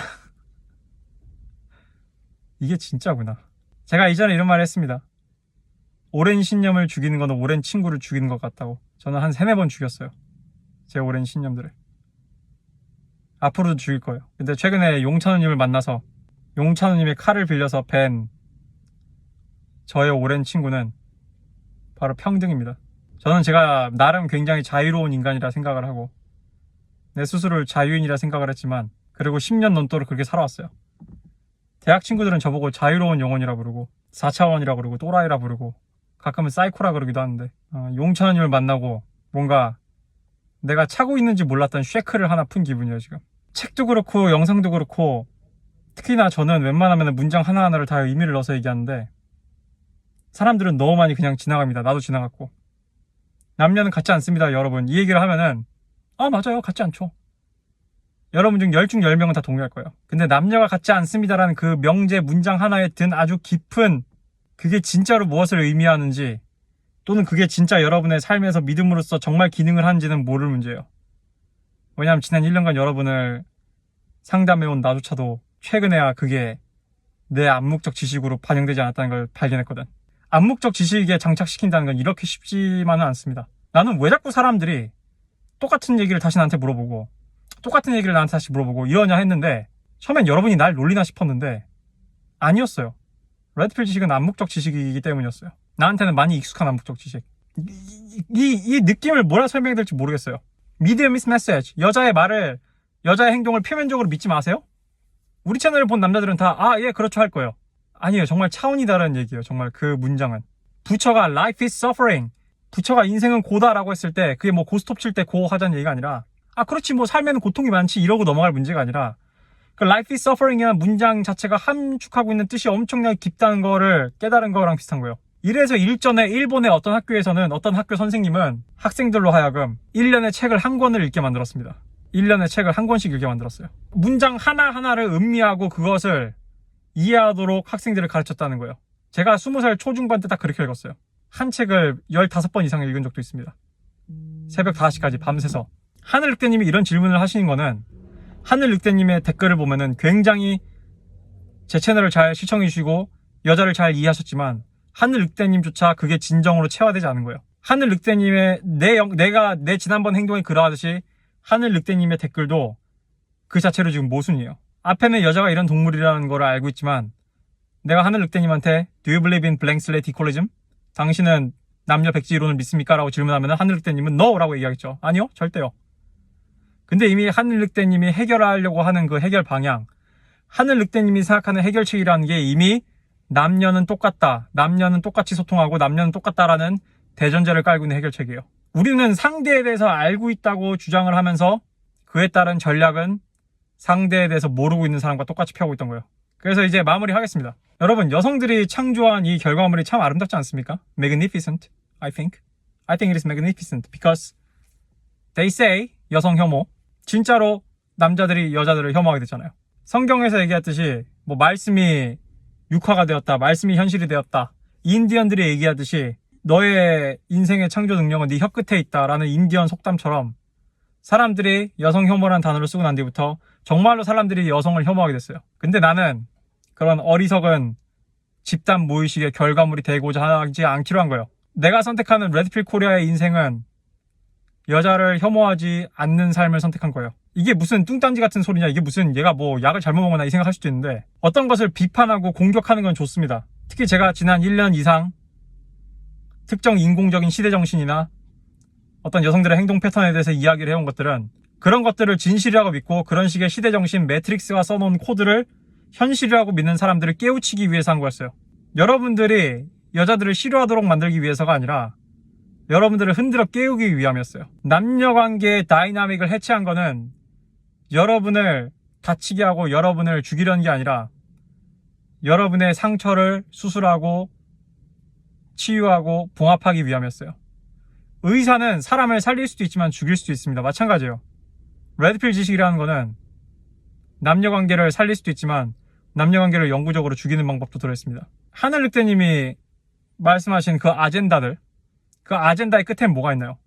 이게 진짜구나. 제가 이전에 이런 말을 했습니다. 오랜 신념을 죽이는 건 오랜 친구를 죽이는 것 같다고. 저는 한 3-4번 죽였어요. 제 오랜 신념들을. 앞으로도 죽일 거예요. 근데 최근에 용찬우님을 만나서 용찬우님의 칼을 빌려서 벤 저의 오랜 친구는 바로 평등입니다. 저는 제가 나름 굉장히 자유로운 인간이라 생각을 하고 내 스스로를 자유인이라 생각을 했지만, 그리고 10년 넘도록 그렇게 살아왔어요. 대학 친구들은 저보고 자유로운 영혼이라 부르고 4차원이라 부르고 또라이라 부르고 가끔은 사이코라 그러기도 하는데, 용찬우님을 만나고 뭔가 내가 차고 있는지 몰랐던 쉐크를 하나 푼 기분이에요, 지금. 책도 그렇고 영상도 그렇고 특히나 저는 웬만하면 문장 하나하나를 다 의미를 넣어서 얘기하는데 사람들은 너무 많이 그냥 지나갑니다. 나도 지나갔고. 남녀는 같지 않습니다, 여러분. 이 얘기를 하면은 맞아요, 같지 않죠. 여러분 중 10중 10명은 다 동의할 거예요. 근데 남녀가 같지 않습니다라는 그 명제 문장 하나에 든 아주 깊은 그게 진짜로 무엇을 의미하는지 또는 그게 진짜 여러분의 삶에서 믿음으로써 정말 기능을 하는지는 모를 문제예요. 왜냐하면 지난 1년간 여러분을 상담해온 나조차도 최근에야 그게 내 암묵적 지식으로 반영되지 않았다는 걸 발견했거든. 암묵적 지식에 장착시킨다는 건 이렇게 쉽지만은 않습니다. 나는 왜 자꾸 사람들이 똑같은 얘기를 다시 나한테 물어보고 똑같은 얘기를 나한테 다시 물어보고 이러냐 했는데 처음엔 여러분이 날 놀리나 싶었는데 아니었어요. 레드필 지식은 암묵적 지식이기 때문이었어요. 나한테는 많이 익숙한 암묵적 지식. 이 느낌을 뭐라 설명해야 될지 모르겠어요. Medium is message. 여자의 말을, 여자의 행동을 표면적으로 믿지 마세요? 우리 채널을 본 남자들은 다 예, 그렇죠 할 거예요. 아니에요. 정말 차원이 다른 얘기예요. 정말 그 문장은. 부처가 life is suffering. 부처가 인생은 고다라고 했을 때 그게 뭐 고스톱 칠 때 고 하자는 얘기가 아니라 그렇지 뭐 삶에는 고통이 많지 이러고 넘어갈 문제가 아니라 그 life is suffering이라는 문장 자체가 함축하고 있는 뜻이 엄청나게 깊다는 거를 깨달은 거랑 비슷한 거예요. 이래서 일전에 일본의 어떤 학교에서는 어떤 학교 선생님은 학생들로 하여금 1년에 책을 한 권을 읽게 만들었습니다. 1년에 책을 한 권씩 읽게 만들었어요. 문장 하나하나를 음미하고 그것을 이해하도록 학생들을 가르쳤다는 거예요. 제가 20살 초중반 때 딱 그렇게 읽었어요. 한 책을 15번 이상 읽은 적도 있습니다. 새벽 5시까지 밤새서. 하늘늑대님이 이런 질문을 하시는 거는 하늘늑대님의 댓글을 보면은 굉장히 제 채널을 잘 시청해 주시고 여자를 잘 이해하셨지만 하늘늑대님조차 그게 진정으로 체화되지 않은 거예요. 하늘늑대님의 내가 내 지난번 행동이 그러하듯이 하늘늑대님의 댓글도 그 자체로 지금 모순이에요. 앞에는 여자가 이런 동물이라는 걸 알고 있지만 내가 하늘늑대님한테 Do you believe in blank slate equalism? 당신은 남녀 백지 이론을 믿습니까? 라고 질문하면 하늘늑대님은 No! 라고 얘기하겠죠. 아니요, 절대요. 근데 이미 하늘늑대님이 해결하려고 하는 그 해결 방향, 하늘늑대님이 생각하는 해결책이라는 게 이미 남녀는 똑같다, 남녀는 똑같이 소통하고 남녀는 똑같다라는 대전제를 깔고 있는 해결책이에요. 우리는 상대에 대해서 알고 있다고 주장을 하면서 그에 따른 전략은 상대에 대해서 모르고 있는 사람과 똑같이 펴고 있던 거예요. 그래서 이제 마무리하겠습니다. 여러분, 여성들이 창조한 이 결과물이 참 아름답지 않습니까? Magnificent, I think. I think it is magnificent because they say 여성 혐오. 진짜로 남자들이 여자들을 혐오하게 됐잖아요. 성경에서 얘기했듯이 뭐 말씀이 육화가 되었다, 말씀이 현실이 되었다. 인디언들이 얘기하듯이 너의 인생의 창조 능력은 네 혀끝에 있다라는 인디언 속담처럼 사람들이 여성 혐오라는 단어를 쓰고 난 뒤부터 정말로 사람들이 여성을 혐오하게 됐어요. 근데 나는 그런 어리석은 집단 무의식의 결과물이 되고자 하지 않기로 한 거예요. 내가 선택하는 레드필 코리아의 인생은 여자를 혐오하지 않는 삶을 선택한 거예요. 이게 무슨 뚱딴지 같은 소리냐, 이게 무슨 얘가 뭐 약을 잘못 먹었나 이 생각할 수도 있는데 어떤 것을 비판하고 공격하는 건 좋습니다. 특히 제가 지난 1년 이상 특정 인공적인 시대정신이나 어떤 여성들의 행동 패턴에 대해서 이야기를 해온 것들은 그런 것들을 진실이라고 믿고 그런 식의 시대정신 매트릭스가 써놓은 코드를 현실이라고 믿는 사람들을 깨우치기 위해서 한 거였어요. 여러분들이 여자들을 싫어하도록 만들기 위해서가 아니라 여러분들을 흔들어 깨우기 위함이었어요. 남녀관계의 다이나믹을 해체한 거는 여러분을 다치게 하고 여러분을 죽이려는 게 아니라 여러분의 상처를 수술하고 치유하고 봉합하기 위함이었어요. 의사는 사람을 살릴 수도 있지만 죽일 수도 있습니다. 마찬가지예요. 레드필 지식이라는 거는 남녀관계를 살릴 수도 있지만 남녀관계를 영구적으로 죽이는 방법도 들어있습니다. 하늘늑대님이 말씀하신 그 아젠다들, 그 아젠다의 끝엔 뭐가 있나요?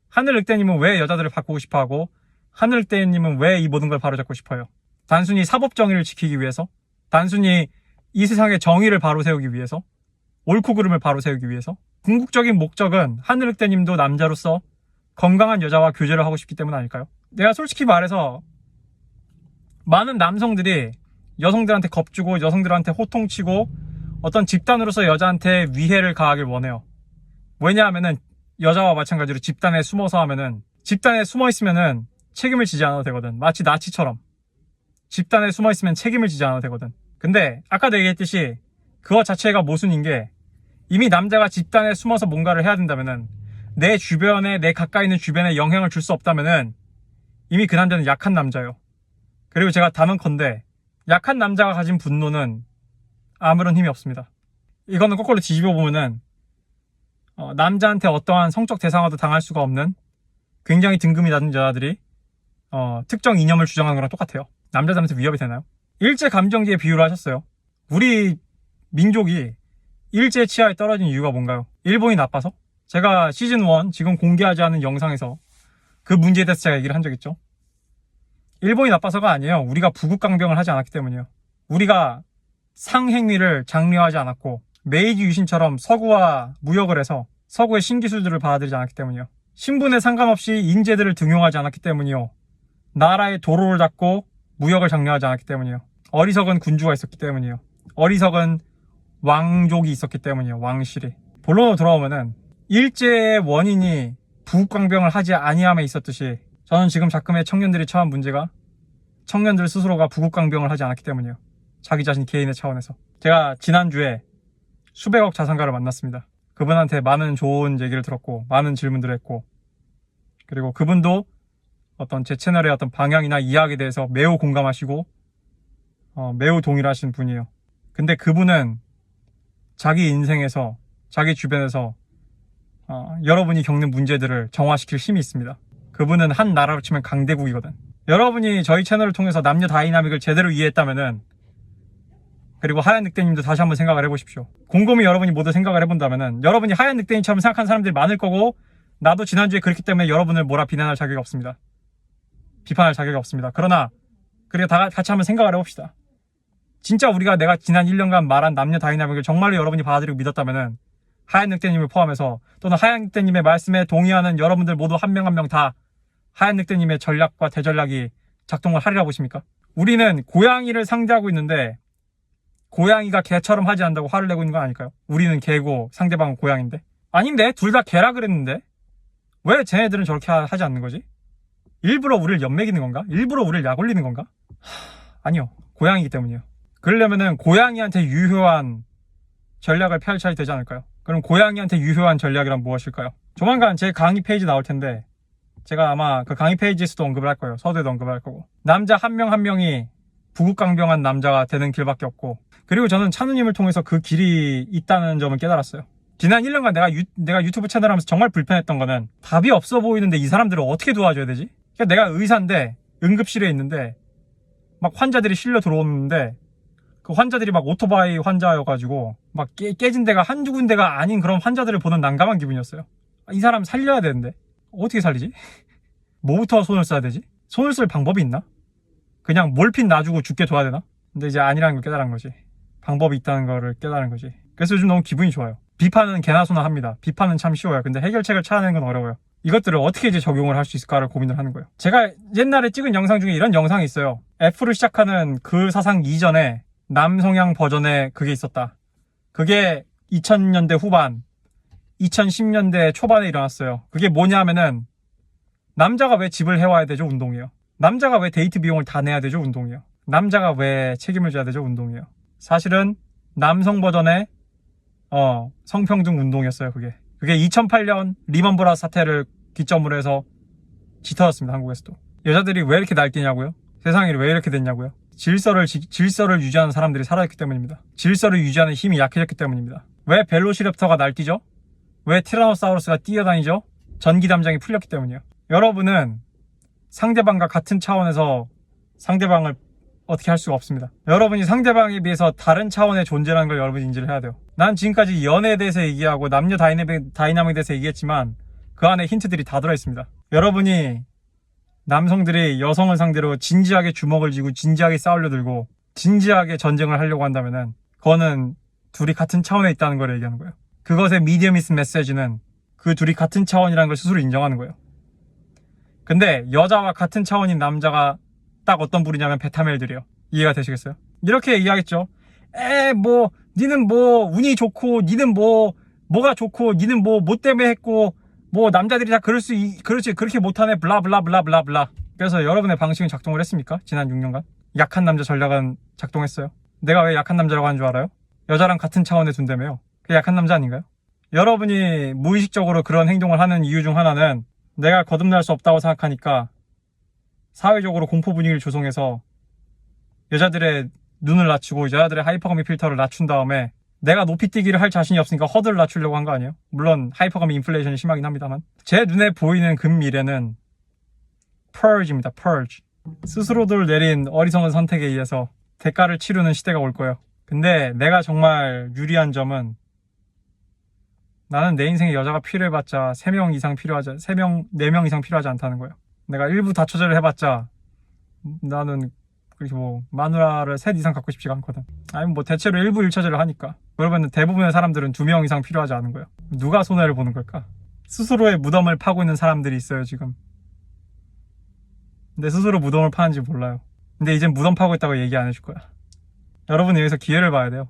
하늘늑대님은 왜 여자들을 바꾸고 싶어하고 하늘늑대님은 왜 이 모든 걸 바로잡고 싶어요? 단순히 사법정의를 지키기 위해서? 단순히 이 세상의 정의를 바로 세우기 위해서? 옳고 그름을 바로 세우기 위해서? 궁극적인 목적은 하늘늑대님도 남자로서 건강한 여자와 교제를 하고 싶기 때문 아닐까요? 내가 솔직히 말해서 많은 남성들이 여성들한테 겁주고 여성들한테 호통치고 어떤 집단으로서 여자한테 위해를 가하길 원해요. 왜냐하면은 여자와 마찬가지로 집단에 숨어서 하면은 집단에 숨어 있으면은 책임을 지지 않아도 되거든. 마치 나치처럼 집단에 숨어 있으면 책임을 지지 않아도 되거든. 근데 아까도 얘기했듯이 그거 자체가 모순인 게 이미 남자가 집단에 숨어서 뭔가를 해야 된다면은 내 주변에, 내 가까이 있는 주변에 영향을 줄 수 없다면은 이미 그 남자는 약한 남자예요. 그리고 제가 단언컨대 약한 남자가 가진 분노는 아무런 힘이 없습니다. 이거는 거꾸로 뒤집어 보면은 남자한테 어떠한 성적 대상화도 당할 수가 없는 굉장히 등급이 낮은 여자들이 특정 이념을 주장하는 거랑 똑같아요. 남자들한테 위협이 되나요? 일제 감정기에 비유를 하셨어요. 우리 민족이 일제 치하에 떨어진 이유가 뭔가요? 일본이 나빠서? 제가 시즌1 지금 공개하지 않은 영상에서 그 문제에 대해서 제가 얘기를 한 적 있죠. 일본이 나빠서가 아니에요. 우리가 부국강병을 하지 않았기 때문이에요. 우리가 상행위를 장려하지 않았고 메이지 유신처럼 서구와 무역을 해서 서구의 신기술들을 받아들이지 않았기 때문이요. 신분에 상관없이 인재들을 등용하지 않았기 때문이요. 나라의 도로를 닦고 무역을 장려하지 않았기 때문이요. 어리석은 군주가 있었기 때문이요. 어리석은 왕족이 있었기 때문이요. 왕실이. 본론으로 돌아오면은 일제의 원인이 부국강병을 하지 아니함에 있었듯이 저는 지금 작금의 청년들이 처한 문제가 청년들 스스로가 부국강병을 하지 않았기 때문이에요. 자기 자신 개인의 차원에서. 제가 지난주에 수백억 자산가를 만났습니다. 그분한테 많은 좋은 얘기를 들었고 많은 질문들을 했고 그리고 그분도 어떤 제 채널의 어떤 방향이나 이야기에 대해서 매우 공감하시고 매우 동일하신 분이에요. 근데 그분은 자기 인생에서 자기 주변에서 여러분이 겪는 문제들을 정화시킬 힘이 있습니다. 그분은 한 나라로 치면 강대국이거든. 여러분이 저희 채널을 통해서 남녀 다이나믹을 제대로 이해했다면은 그리고 하얀 늑대님도 다시 한번 생각을 해보십시오. 곰곰이 여러분이 모두 생각을 해본다면은 여러분이 하얀 늑대님처럼 생각하는 사람들이 많을 거고 나도 지난주에 그렇기 때문에 여러분을 뭐라 비난할 자격이 없습니다. 비판할 자격이 없습니다. 그러나 그리고 다 같이 한번 생각을 해봅시다. 진짜 내가 지난 1년간 말한 남녀 다이나믹을 정말로 여러분이 받아들이고 믿었다면은 하얀 늑대님을 포함해서 또는 하얀 늑대님의 말씀에 동의하는 여러분들 모두 한 명 한 명 다 하얀 늑대님의 전략과 대전략이 작동을 하리라 보십니까? 우리는 고양이를 상대하고 있는데 고양이가 개처럼 하지 않는다고 화를 내고 있는 거 아닐까요? 우리는 개고 상대방은 고양인데? 아닌데? 둘 다 개라 그랬는데? 왜 쟤네들은 저렇게 하지 않는 거지? 일부러 우리를 연맥이는 건가? 일부러 우리를 약 올리는 건가? 아니요. 고양이기 때문이에요. 그러려면은 고양이한테 유효한 전략을 펼쳐야 되지 않을까요? 그럼 고양이한테 유효한 전략이란 무엇일까요? 조만간 제 강의 페이지 나올 텐데 제가 아마 그 강의 페이지에서도 언급을 할 거예요. 서두에도 언급을 할 거고. 남자 한 명 한 명이 부국강병한 남자가 되는 길밖에 없고 그리고 저는 찬우님을 통해서 그 길이 있다는 점을 깨달았어요. 지난 1년간 내가 유튜브 채널 하면서 정말 불편했던 거는 답이 없어 보이는데 이 사람들을 어떻게 도와줘야 되지? 그러니까 내가 의사인데 응급실에 있는데 막 환자들이 실려 들어오는데 그 환자들이 막 오토바이 환자여가지고 막 깨진 데가 한두 군데가 아닌 그런 환자들을 보는 난감한 기분이었어요. 이 사람 살려야 되는데 어떻게 살리지? 뭐부터 손을 써야 되지? 손을 쓸 방법이 있나? 그냥 몰핀 놔주고 죽게 둬야 되나? 근데 이제 아니라는 걸 깨달은 거지. 방법이 있다는 거를 깨달은 거지. 그래서 요즘 너무 기분이 좋아요. 비판은 개나 소나 합니다. 비판은 참 쉬워요. 근데 해결책을 찾아내는 건 어려워요. 이것들을 어떻게 이제 적용을 할 수 있을까를 고민을 하는 거예요. 제가 옛날에 찍은 영상 중에 이런 영상이 있어요. F를 시작하는 그 사상 이전에 남성향 버전의 그게 있었다. 그게 2000년대 후반, 2010년대 초반에 일어났어요. 그게 뭐냐면은 남자가 왜 집을 해와야 되죠? 운동이에요. 남자가 왜 데이트 비용을 다 내야 되죠? 운동이에요. 남자가 왜 책임을 져야 되죠? 운동이에요. 사실은 남성 버전의 성평등 운동이었어요. 그게 2008년 리먼 브라더스 사태를 기점으로 해서 짙어졌습니다. 한국에서도. 여자들이 왜 이렇게 날뛰냐고요? 세상이 왜 이렇게 됐냐고요? 질서를 유지하는 사람들이 사라졌기 때문입니다. 질서를 유지하는 힘이 약해졌기 때문입니다. 왜 벨로시랩터가 날뛰죠? 왜 티라노사우루스가 뛰어다니죠? 전기담장이 풀렸기 때문이에요. 여러분은 상대방과 같은 차원에서 상대방을 어떻게 할 수가 없습니다. 여러분이 상대방에 비해서 다른 차원의 존재라는 걸 여러분이 인지를 해야 돼요. 난 지금까지 연애에 대해서 얘기하고 남녀 다이나믹에 대해서 얘기했지만 그 안에 힌트들이 다 들어있습니다. 여러분이 남성들이 여성을 상대로 진지하게 주먹을 쥐고 진지하게 싸우려 들고 진지하게 전쟁을 하려고 한다면은 그거는 둘이 같은 차원에 있다는 걸 얘기하는 거예요. 그것의 미디어미스 메시지는 그 둘이 같은 차원이라는 걸 스스로 인정하는 거예요. 근데 여자와 같은 차원인 남자가 딱 어떤 분이냐면 베타멜들이에요. 이해가 되시겠어요? 이렇게 얘기하겠죠. 니는 운이 좋고 니는 뭐가 좋고 니는 뭐 때문에 했고 남자들이 다 그렇지 그렇게 못하네 블라블라블라블라. 그래서 여러분의 방식은 작동을 했습니까? 지난 6년간 약한 남자 전략은 작동했어요. 내가 왜 약한 남자라고 하는 줄 알아요? 여자랑 같은 차원에 둔다며요. 그게 약한 남자 아닌가요? 여러분이 무의식적으로 그런 행동을 하는 이유 중 하나는 내가 거듭날 수 없다고 생각하니까 사회적으로 공포 분위기를 조성해서 여자들의 눈을 낮추고 여자들의 하이퍼가미 필터를 낮춘 다음에 내가 높이 뛰기를 할 자신이 없으니까 허들을 낮추려고 한 거 아니에요? 물론 하이퍼가미 인플레이션이 심하긴 합니다만 제 눈에 보이는 근미래는 purge입니다. purge. 스스로들 내린 어리석은 선택에 의해서 대가를 치르는 시대가 올 거예요. 근데 내가 정말 유리한 점은 나는 내 인생에 여자가 필요해봤자 3명 이상 필요하지 4명 이상 필요하지 않다는 거예요. 내가 일부 다처제를 해봤자 나는 그렇게 뭐 마누라를 셋 이상 갖고 싶지가 않거든. 아니면 뭐 대체로 일부 1처제를 하니까. 그러면 대부분의 사람들은 2명 이상 필요하지 않은 거예요. 누가 손해를 보는 걸까? 스스로의 무덤을 파고 있는 사람들이 있어요 지금. 근데 스스로 무덤을 파는지 몰라요. 근데 이젠 무덤 파고 있다고 얘기 안 해줄 거야. 여러분은 여기서 기회를 봐야 돼요.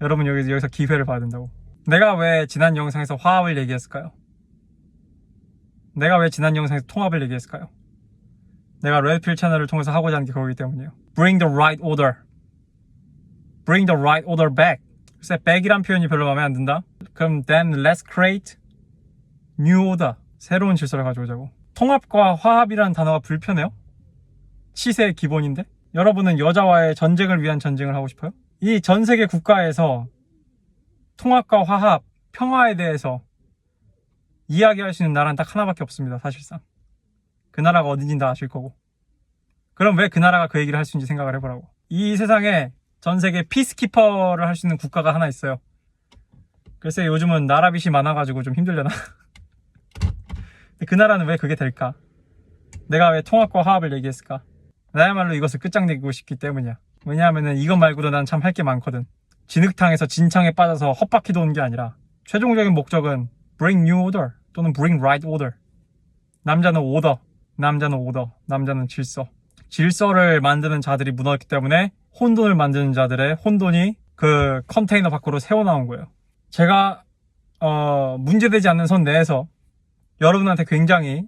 여러분 여기서 기회를 봐야 된다고. 내가 왜 지난 영상에서 화합을 얘기했을까요? 내가 왜 지난 영상에서 통합을 얘기했을까요? 내가 레드필 채널을 통해서 하고자 하는 게 그거기 때문이에요. Bring the right order. Bring the right order back. 글쎄 back이란 표현이 별로 마음에 안 든다? 그럼 then let's create new order. 새로운 질서를 가져오자고. 통합과 화합이라는 단어가 불편해요? 치세의 기본인데? 여러분은 여자와의 전쟁을 위한 전쟁을 하고 싶어요? 이 전 세계 국가에서 통합과 화합, 평화에 대해서 이야기할 수 있는 나라는 딱 하나밖에 없습니다. 사실상. 그 나라가 어딘지 다 아실 거고. 그럼 왜 그 나라가 그 얘기를 할 수 있는지 생각을 해보라고. 이 세상에 전 세계 피스키퍼를 할 수 있는 국가가 하나 있어요. 글쎄 요즘은 나라빚이 많아가지고 좀 힘들려나? 근데 그 나라는 왜 그게 될까? 내가 왜 통합과 화합을 얘기했을까? 나야말로 이것을 끝장내고 싶기 때문이야. 왜냐하면은 이것 말고도 난 참 할 게 많거든. 진흙탕에서 진창에 빠져서 헛바퀴 도는 게 아니라 최종적인 목적은 bring new order 또는 bring right order. 남자는 오더, 남자는 오더, 남자는 질서. 질서를 만드는 자들이 무너졌기 때문에 혼돈을 만드는 자들의 혼돈이 그 컨테이너 밖으로 새어나온 거예요. 제가 문제되지 않는 선 내에서 여러분한테 굉장히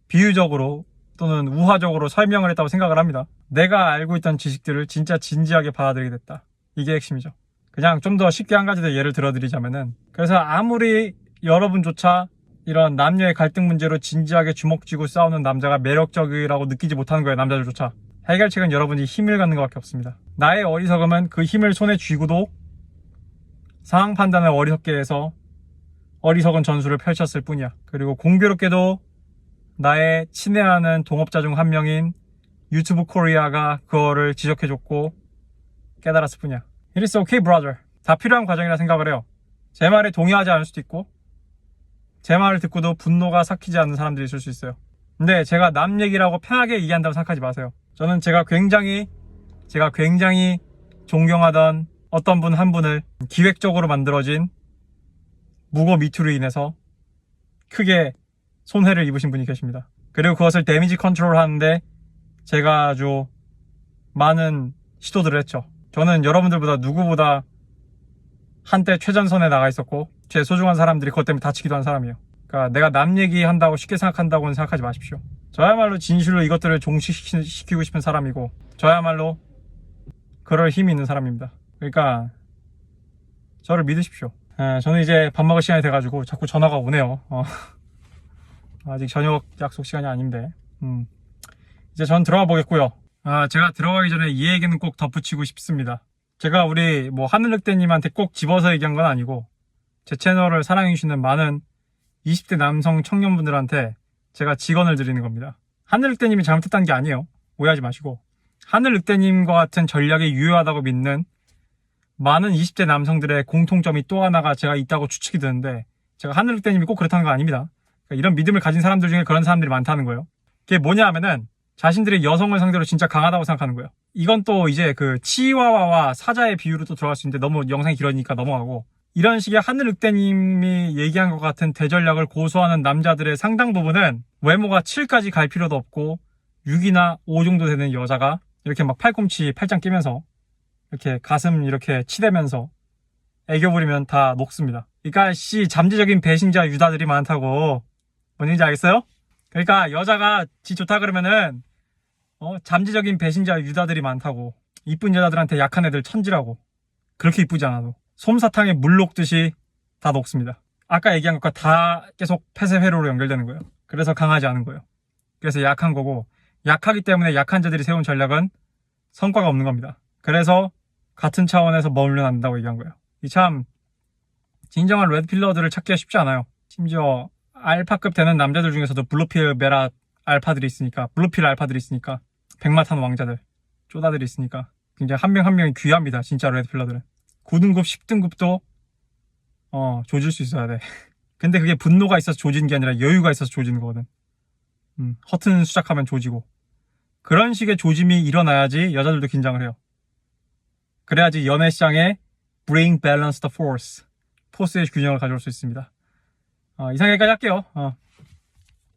비유적으로 또는 우화적으로 설명을 했다고 생각을 합니다. 내가 알고 있던 지식들을 진짜 진지하게 받아들이게 됐다. 이게 핵심이죠. 그냥 좀 더 쉽게 한 가지 더 예를 들어드리자면은, 그래서 아무리 여러분조차 이런 남녀의 갈등 문제로 진지하게 주먹 쥐고 싸우는 남자가 매력적이라고 느끼지 못하는 거예요. 남자들조차. 해결책은 여러분이 힘을 갖는 것밖에 없습니다. 나의 어리석음은 그 힘을 손에 쥐고도 상황 판단을 어리석게 해서 어리석은 전술을 펼쳤을 뿐이야. 그리고 공교롭게도 나의 친애하는 동업자 중 한 명인 유튜브 코리아가 그거를 지적해줬고 깨달았을 뿐이야. It is okay, brother. 다 필요한 과정이라 생각을 해요. 제 말에 동의하지 않을 수도 있고 제 말을 듣고도 분노가 삭히지 않는 사람들이 있을 수 있어요. 근데 제가 남 얘기라고 편하게 얘기한다고 생각하지 마세요. 저는 제가 굉장히 존경하던 어떤 분 한 분을 기획적으로 만들어진 무고 미투로 인해서 크게 손해를 입으신 분이 계십니다. 그리고 그것을 데미지 컨트롤 하는데 제가 아주 많은 시도들을 했죠. 저는 여러분들보다 누구보다 한때 최전선에 나가 있었고 제 소중한 사람들이 그것 때문에 다치기도 한 사람이에요. 그러니까 내가 남 얘기한다고 쉽게 생각한다고는 생각하지 마십시오. 저야말로 진실로 이것들을 종식시키고 싶은 사람이고 저야말로 그럴 힘이 있는 사람입니다. 그러니까 저를 믿으십시오. 저는 이제 밥 먹을 시간이 돼가지고 자꾸 전화가 오네요. 아직 저녁 약속 시간이 아닌데 이제 전 들어가 보겠고요. 제가 들어가기 전에 이 얘기는 꼭 덧붙이고 싶습니다. 제가 우리 하늘늑대님한테 꼭 집어서 얘기한 건 아니고 제 채널을 사랑해주시는 많은 20대 남성 청년분들한테 제가 직언을 드리는 겁니다. 하늘늑대님이 잘못했다는 게 아니에요. 오해하지 마시고 하늘늑대님과 같은 전략이 유효하다고 믿는 많은 20대 남성들의 공통점이 또 하나가 제가 있다고 추측이 드는데 제가 하늘늑대님이 꼭 그렇다는 건 아닙니다. 그러니까 이런 믿음을 가진 사람들 중에 그런 사람들이 많다는 거예요. 그게 뭐냐 하면은 자신들이 여성을 상대로 진짜 강하다고 생각하는 거예요. 이건 또 이제 그 치와와와 사자의 비유로 또 들어갈 수 있는데 너무 영상이 길어지니까 넘어가고 이런 식의 하늘늑대님이 얘기한 것 같은 대전략을 고수하는 남자들의 상당 부분은 외모가 7까지 갈 필요도 없고 6이나 5 정도 되는 여자가 이렇게 막 팔꿈치 팔짱 끼면서 이렇게 가슴 이렇게 치대면서 애교 부리면 다 녹습니다. 그러니까 잠재적인 배신자 유다들이 많다고. 뭔 얘기인지 알겠어요? 그러니까 여자가 지 좋다 그러면은 잠재적인 배신자 유다들이 많다고. 이쁜 여자들한테 약한 애들 천지라고. 그렇게 이쁘지 않아도 솜사탕에 물 녹듯이 다 녹습니다. 아까 얘기한 것과 다 계속 폐쇄 회로로 연결되는 거예요. 그래서 강하지 않은 거예요. 그래서 약한 거고, 약하기 때문에 약한 자들이 세운 전략은 성과가 없는 겁니다. 그래서 같은 차원에서 머물러 난다고 얘기한 거예요. 이 참 진정한 레드필러들을 찾기가 쉽지 않아요. 심지어 알파급 되는 남자들 중에서도 블루필 메라 알파들이 있으니까, 블루필 알파들이 있으니까, 백마탄 왕자들, 쪼다들이 있으니까 굉장히 한 명 한 명이 귀합니다. 진짜 레드필러들은. 9등급, 10등급도 조질 수 있어야 돼. 근데 그게 분노가 있어서 조지는 게 아니라 여유가 있어서 조지는 거거든. 허튼 수작하면 조지고. 그런 식의 조짐이 일어나야지 여자들도 긴장을 해요. 그래야지 연애 시장에 bring balance the force, 포스의 균형을 가져올 수 있습니다. 이상 여기까지 할게요.